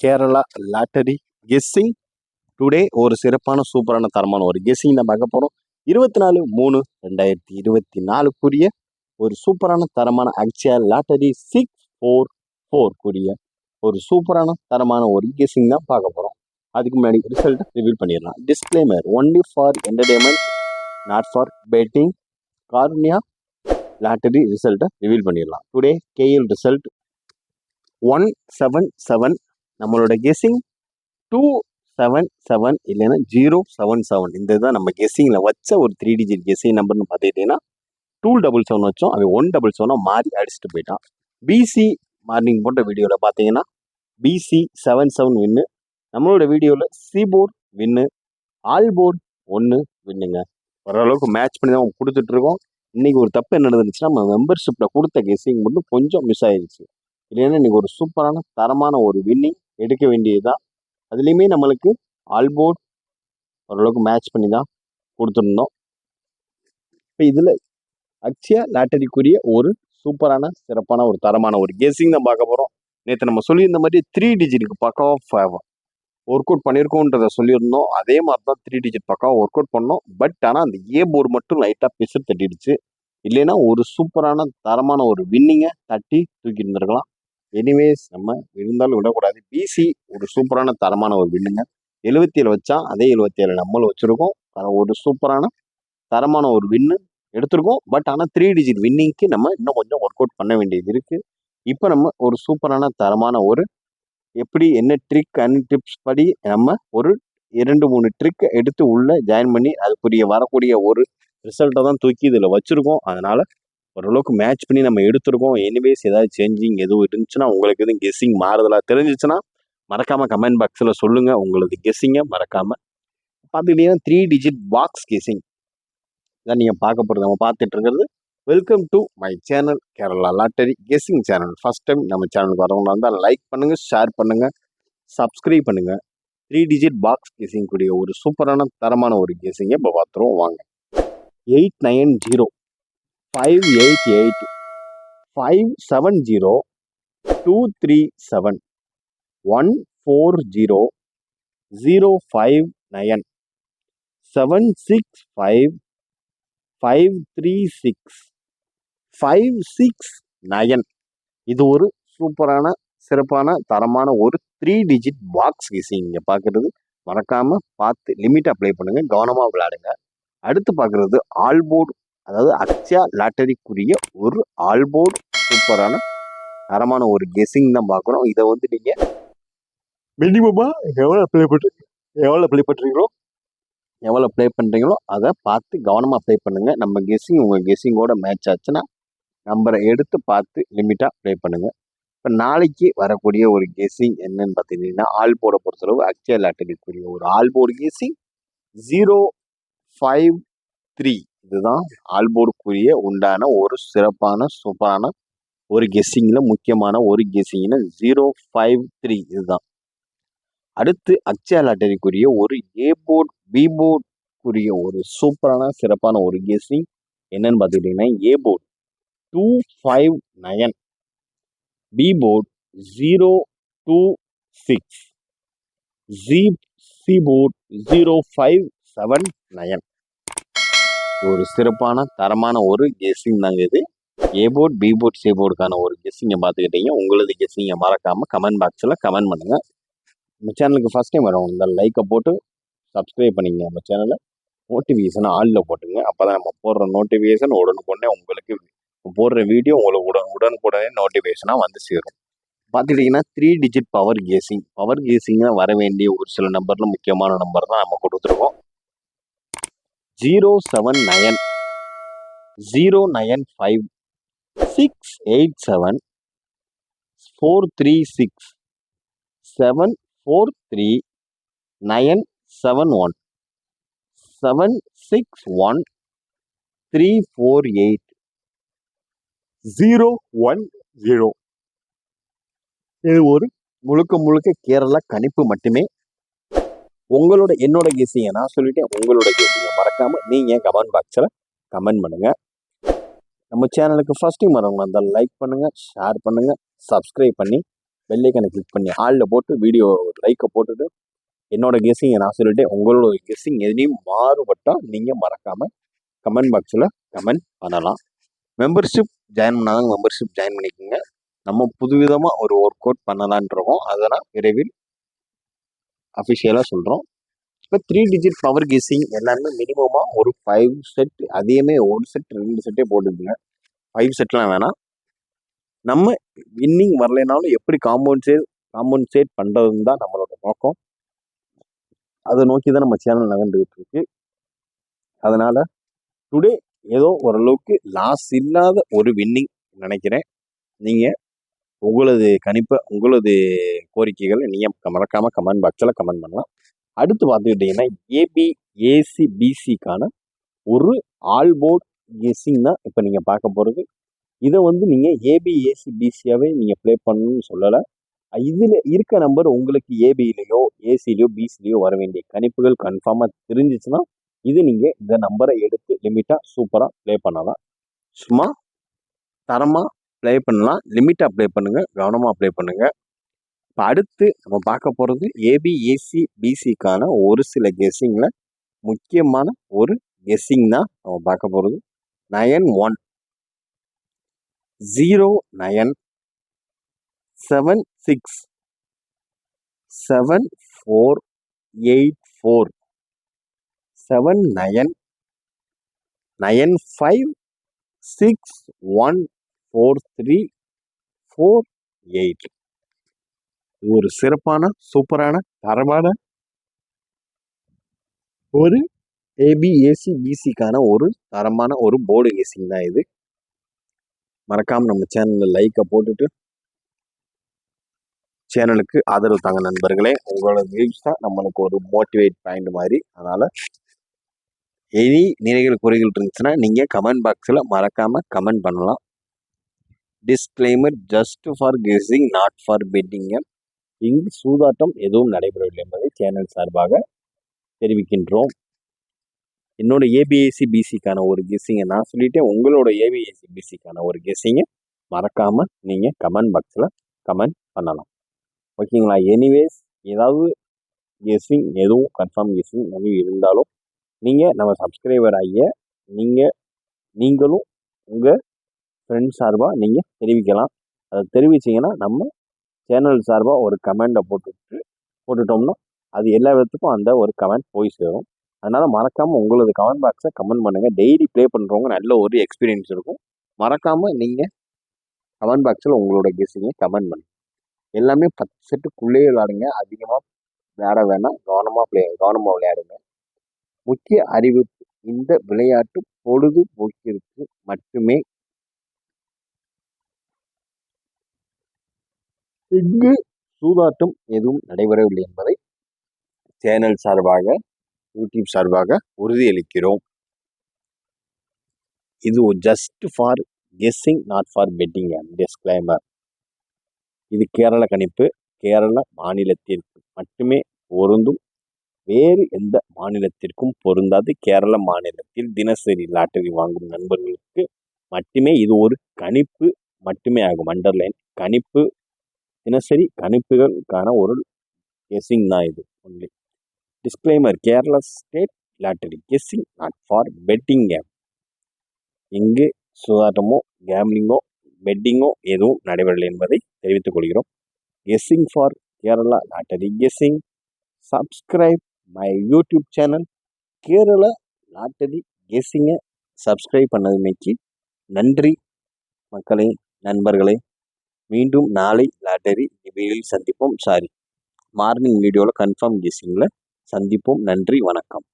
Kerala lottery guessing today ஒரு சிறப்பான சூப்பரான தரமான ஒரு கெஸ்ஸிங் தான் பார்க்க போகிறோம். 24/3/2024 ஒரு சூப்பரான தரமான அக்ஷயா லாட்டரி 644 ஒரு சூப்பரான தரமான ஒரு கெஸ்ஸிங் தான் பார்க்க போகிறோம். அதுக்கு முன்னாடி ரிசல்ட் ரிவீல் பண்ணிடலாம். Disclaimer only for entertainment, not for betting. Karunya lottery ரிசல்ட்டை ரிவீல் பண்ணிடலாம். Today KL result 177. நம்மளோட கெஸ்ஸிங் 277 இல்லைன்னா 077. இந்த தான் நம்ம கெஸ்ஸிங்கில் வச்ச ஒரு 3 டிஜிட் கெஸ்ஸிங் நம்பர்னு பார்த்துக்கிட்டிங்கன்னா 277 வச்சோம். அவன் 177 மாறி அடிச்சுட்டு போயிட்டான். பிசி மார்னிங் போட்ட வீடியோவில் பார்த்தீங்கன்னா பிசி 77 வின்னு, நம்மளோட வீடியோவில் சிபோர்ட் வின்னு, ஆல் போர்ட் 1 வின்னுங்க. ஓரளவுக்கு மேட்ச் பண்ணி தான் கொடுத்துட்ருக்கோம். இன்றைக்கி ஒரு தப்பு என்ன நடந்துச்சுன்னா, நம்ம மெம்பர்ஷிப்பில் கொடுத்த கெஸ்ஸிங் மட்டும் கொஞ்சம் மிஸ் ஆயிடுச்சு. இல்லைன்னா இன்றைக்கி ஒரு சூப்பரான தரமான ஒரு வின்னிங் எடுக்க வேண்டியதுதான். அதுலேயுமே நம்மளுக்கு ஆல்போர்ட் ஓரளவுக்கு மேட்ச் பண்ணி தான் கொடுத்துருந்தோம். இப்போ இதில் அக்ஷயா லாட்டரிக்குரிய ஒரு சூப்பரான சிறப்பான ஒரு தரமான ஒரு கெஸ்ஸிங் தான் பார்க்க போகிறோம். நேற்று நம்ம சொல்லியிருந்த மாதிரி 3 டிஜிட்டுக்கு பக்காவாக ஒர்க் அவுட் பண்ணியிருக்கோன்றதை சொல்லியிருந்தோம். அதே மாதிரி தான் 3 டிஜிட் பக்காவாக ஒர்க் அவுட் பண்ணோம். பட் ஆனால் அந்த ஏ போர்டு மட்டும் லைட்டாக பிசு தட்டிடுச்சு. இல்லைன்னா ஒரு சூப்பரான தரமான ஒரு வின்னிங்கை தட்டி தூக்கி இருந்திருக்கலாம். எனிவேஸ் நம்ம இருந்தாலும் விடக்கூடாது. பிசி ஒரு சூப்பரான தரமான ஒரு வின்னுங்க. 77 வச்சா அதே 77 நம்மளும் வச்சுருக்கோம். ஒரு சூப்பரான தரமான ஒரு வின்னு எடுத்திருக்கோம். பட் ஆனால் 3 டிஜிட் வின்னிங்க்கு நம்ம இன்னும் கொஞ்சம் ஒர்க் அவுட் பண்ண வேண்டியது இருக்குது. இப்போ நம்ம ஒரு சூப்பரான தரமான ஒரு எப்படி என்ன ட்ரிக் அண்ட் டிப்ஸ் படி நம்ம ஒரு 2-3 ட்ரிக்கை எடுத்து உள்ளே ஜாயின் பண்ணி அதுக்குரிய வரக்கூடிய ஒரு ரிசல்ட்டை தான் தூக்கி இதில் வச்சுருக்கோம். அதனால் ஓரளவுக்கு மேட்ச் பண்ணி நம்ம எடுத்துருக்கோம். எனிவேஸ் ஏதாவது சேஞ்சிங் எதுவும் இருந்துச்சுன்னா, உங்களுக்கு எதுவும் கெஸ்ஸிங் மாறுதலாக தெரிஞ்சிச்சுன்னா மறக்காமல் கமெண்ட் பாக்ஸில் சொல்லுங்கள். உங்களது கெஸ்ஸிங்கை மறக்காமல் பார்த்துக்கிட்டீங்கன்னா 3 டிஜிட் பாக்ஸ் கெஸ்ஸிங் தான் நீங்கள் பார்க்க போகிறது. நம்ம பார்த்துட்டு இருக்கிறது. Welcome to my channel Kerala lottery guessing channel. First time நம்ம சேனலுக்கு வரவங்க இருந்தால் லைக் பண்ணுங்கள், ஷேர் பண்ணுங்கள், சப்ஸ்கிரைப் பண்ணுங்கள். 3 டிஜிட் பாக்ஸ் கெஸ்ஸிங் கூடிய ஒரு சூப்பரான தரமான ஒரு கெஸ்ஸிங்கை இப்போ பார்த்துருவோம் வாங்க. 890 588 570 237 140 059 765 536 569. இது ஒரு சூப்பரான சிறப்பான தரமான ஒரு 3 டிஜிட் பாக்ஸ் கெஸ்ஸிங். இங்கே பார்க்குறது மறக்காமல் பார்த்து லிமிட் அப்ளை பண்ணுங்கள், கவனமாக விளையாடுங்க. அடுத்து பார்க்குறது ஆல்போர்டு, அதாவது அக்ஷயா லாட்டரிக்குரிய ஒரு ஆல்போர்டு சூப்பரான தரமான ஒரு கெஸ்ஸிங் தான் பார்க்குறோம். இதை வந்து நீங்கள் மினிமமாக எவ்வளோ ப்ளே பண்ணுறீங்களோ அதை பார்த்து கவனமாக ப்ளே பண்ணுங்கள். நம்ம கெஸ்ஸிங் உங்கள் கெஸ்ஸிங்கோட மேட்ச் ஆச்சுன்னா நம்பரை எடுத்து பார்த்து லிமிட்டாக ப்ளே பண்ணுங்கள். இப்போ நாளைக்கு வரக்கூடிய ஒரு கெஸ்ஸிங் என்னன்னு பார்த்தீங்கன்னா, ஆல்போர்டை பொறுத்தளவு அக்ஷயா லாட்டரிக்குரிய ஒரு ஆல்போர்டு கெஸ்ஸிங் 053. இதுதான் ஆல்போர்டுக்குரிய உண்டான ஒரு சிறப்பான சூப்பரான ஒரு கெஸ்ஸிங்கில் முக்கியமான ஒரு கெஸ்ஸிங்னா 053 இதுதான். அடுத்து அக்ஷயா லாட்டரிக்குரிய ஒரு ஏ போர்ட் பி போர்டுக்குரிய ஒரு சூப்பரான சிறப்பான ஒரு கெஸ்ஸிங் என்னன்னு பார்த்துக்கிட்டிங்கன்னா, A board 259, B board 026, C board 0579. ஒரு சிறப்பான தரமான ஒரு கெஸ்ஸிங் தாங்க இது. A board B board C போர்டுக்கான ஒரு கெஸ்ஸிங்கை பார்த்துக்கிட்டீங்க. உங்களது கெஸ்ஸிங்கை மறக்காமல் கமெண்ட் பாக்ஸில் கமெண்ட் பண்ணுங்கள். நம்ம சேனலுக்கு ஃபஸ்ட் டைம் வரவங்க இந்த லைக்கை போட்டு சப்ஸ்கிரைப் பண்ணிங்க. நம்ம சேனலை நோட்டிஃபிகேஷனை ஆலில் போட்டுங்க. அப்போ தான் நம்ம போடுற நோட்டிஃபிகேஷன் உடனுக்குடனே உங்களுக்கு போடுற வீடியோ உங்களுக்கு உடனுக்குடனே நோட்டிஃபிகேஷனாக வந்து சேரும். பார்த்துக்கிட்டிங்கன்னா 3 டிஜிட் பவர் கேசிங்காக வர வேண்டிய ஒரு சில நம்பரில் முக்கியமான நம்பர் தான் நம்ம கொடுத்துருக்கோம். 079 095 687 436 743 971 761 348 010. இது ஒரு முழுக்க கேரளா கணிப்பு மட்டுமே. என்னோட கெஸ்ஸிங்கை நான் சொல்லிட்டேன். உங்களோட கெஸ்ஸிங்கை மறக்காமல் நீங்கள் கமெண்ட் பாக்ஸில் கமெண்ட் பண்ணுங்கள். நம்ம சேனலுக்கு ஃபஸ்ட் டைம் வரவங்க இருந்தால் லைக் பண்ணுங்கள், ஷேர் பண்ணுங்கள், சப்ஸ்கிரைப் பண்ணி பெல் ஐக்கனை கிளிக் பண்ணி ஆளில் போட்டு வீடியோ லைக்கை போட்டுட்டு என்னோட கெஸ்ஸிங்கை நான் சொல்லிட்டேன். உங்களோட கெஸ்ஸிங் எதுலேயும் மாறுபட்டால் நீங்கள் மறக்காமல் கமெண்ட் பாக்ஸில் கமெண்ட் பண்ணலாம். மெம்பர்ஷிப் ஜாயின் பண்ணாதாங்க மெம்பர்ஷிப் ஜாயின் பண்ணிக்கோங்க. நம்ம புதுவிதமாக ஒரு ஒர்க் அவுட் பண்ணலான் இருக்கோம். அதெல்லாம் விரைவில் அஃபிஷியலாக சொல்கிறோம். இப்போ 3 டிஜிட் பவர் கெஸ்ஸிங் எல்லாமே மினிமமாக ஒரு 5 செட், அதையுமே 1 செட் 2 செட்டே போட்டுக்குங்க. 5 செட்லாம் வேணாம். நம்ம வின்னிங் வரலைனாலும் எப்படி காம்பன்சேட் பண்ணுறதுன்னு தான் நம்மளோட நோக்கம். அதை நோக்கி தான் நம்ம சேனல் நகர்ந்துகிட்டு இருக்கு. அதனால் டுடே ஏதோ ஓரளவுக்கு லாஸ் இல்லாத ஒரு வின்னிங் நினைக்கிறேன். நீங்கள் உங்களது கணிப்பை, உங்களது கோரிக்கைகளை நீங்கள் மறக்காமல் கமெண்ட் பாக்ஸில் கமெண்ட் பண்ணலாம். அடுத்து பார்த்துக்கிட்டிங்கன்னா ஏபிஏசிபிசிக்கான ஒரு ஆல்போர்ட் கெஸ்ஸிங் தான் இப்போ நீங்கள் பார்க்க போகிறது. இதை நீங்கள் ஏபிஏசிபிசியாகவே நீங்கள் ப்ளே பண்ணணும்னு சொல்லலை. இதில் இருக்க நம்பர் உங்களுக்கு ஏபியிலையோ ஏசிலையோ பிசிலையோ வர வேண்டிய கணிப்புகள் கன்ஃபார்மாக தெரிஞ்சிச்சுன்னா இது நீங்கள் இந்த நம்பரை எடுத்து லிமிட்டாக சூப்பராக ப்ளே பண்ணலாம். சும்மா தரமாக ப்ளே பண்ணலாம். லிமிட்டாக ப்ளே பண்ணுங்கள், கவனமாக ப்ளே பண்ணுங்கள். இப்போ அடுத்து நம்ம பார்க்க போகிறது ஏபிஏசிபிசிக்கான ஒரு சில கெஸ்ஸிங்கில் முக்கியமான ஒரு கெஸ்ஸிங் தான் நம்ம பார்க்க போகிறது. 9109767484 7995614348. ஒரு சிறப்பான சூப்பரான தரமான ஒரு ஏபிஏசிபிசிக்கான ஒரு தரமான ஒரு போர்டு கெஸ்ஸிங் தான் இது. மறக்காமல் நம்ம சேனலில் லைக்கை போட்டுட்டு சேனலுக்கு ஆதரவு தாங்க நண்பர்களே. உங்களோட வியூஸ் தான் நம்மளுக்கு ஒரு மோட்டிவேட் பாயிண்ட் மாதிரி. அதனால் எனி நிறைகள் குறைகள் இருந்துச்சுன்னா நீங்கள் கமெண்ட் பாக்ஸில் மறக்காமல் கமெண்ட் பண்ணலாம். Disclaimer, just for guessing, not for betting. இங்கு சூதாட்டம் எதுவும் நடைபெறவில்லை என்பதை சேனல் சார்பாக தெரிவிக்கின்றோம். என்னோட ஏபிஏசிபிசிக்கான ஒரு கெஸ்ஸிங்கை நான் சொல்லிட்டேன். உங்களோட ஏபிஏசிபிசிக்கான ஒரு கெஸ்ஸிங்கை மறக்காமல் நீங்கள் கமெண்ட் பாக்ஸில் கமெண்ட் பண்ணலாம். ஓகேங்களா? எனிவேஸ், ஏதாவது கெஸ்ஸிங் எதுவும் கன்ஃபார்ம் கெஸ்ஸிங் எதுவும் இருந்தாலும் நீங்கள் நம்ம சப்ஸ்கிரைபர் ஆகிய நீங்களும் உங்கள் ஃப்ரெண்ட்ஸ் சார்பாக நீங்கள் தெரிவிக்கலாம். அதை தெரிவிச்சிங்கன்னா நம்ம சேனல் சார்பாக ஒரு கமெண்டை போட்டுட்டோம்னா அது எல்லா விதத்துக்கும் அந்த ஒரு கமெண்ட் போய் சேரும். அதனால் மறக்காமல் உங்களது கமெண்ட் பாக்ஸை கமெண்ட் பண்ணுங்கள். டெய்லி ப்ளே பண்ணுறவங்க நல்ல ஒரு எக்ஸ்பீரியன்ஸ் இருக்கும். மறக்காமல் நீங்கள் கமெண்ட் பாக்ஸில் உங்களோட கெஸ்ஸிங்கை கமெண்ட் பண்ணுங்கள். எல்லாமே 10 செட்டுக்குள்ளேயே விளையாடுங்க. அதிகமாக விளையாட வேணாம். கவனமாக விளையாடுங்க. முக்கிய அறிவிப்பு, இந்த விளையாட்டு பொழுதுபோக்கிற்கு மட்டுமே. இங்கு சூதாட்டம் எதுவும் நடைபெறவில்லை என்பதை சேனல் சார்பாக, யூடியூப் சார்பாக உறுதியளிக்கிறோம். இது just for guessing, not for betting. Disclaimer. இது கேரள கணிப்பு, கேரள மாநிலத்திற்கு மட்டுமே பொருந்தும். வேறு எந்த மாநிலத்திற்கும் பொருந்தாது. கேரள மாநிலத்தில் தினசரி லாட்டரி வாங்கும் நண்பர்களுக்கு மட்டுமே இது ஒரு கணிப்பு மட்டுமே ஆகும். அண்டர்லைன், கணிப்பு, தினசரி கணிப்புகளுக்கான ஒரு கெஸ்ஸிங் தான் இது only. Disclaimer, Kerala state lottery guessing, not for betting game. இங்கு சூதாட்டமோ கேம்லிங்கோ பெட்டிங்கோ எதுவும் நடைபெறவில்லை என்பதை தெரிவித்துக் கொள்கிறோம். Guessing for Kerala lottery guessing. Subscribe my YouTube channel Kerala lottery கெஸ்ஸிங்கை சப்ஸ்கிரைப் பண்ணதுமைக்கு நன்றி மக்களே, நண்பர்களே. மீண்டும் நாளை லாட்டரி வீடியோவில் சந்திப்போம். மார்னிங் வீடியோவில் கன்ஃபார்ம் கெஸ்ஸிங்கில் சந்திப்போம். நன்றி, வணக்கம்.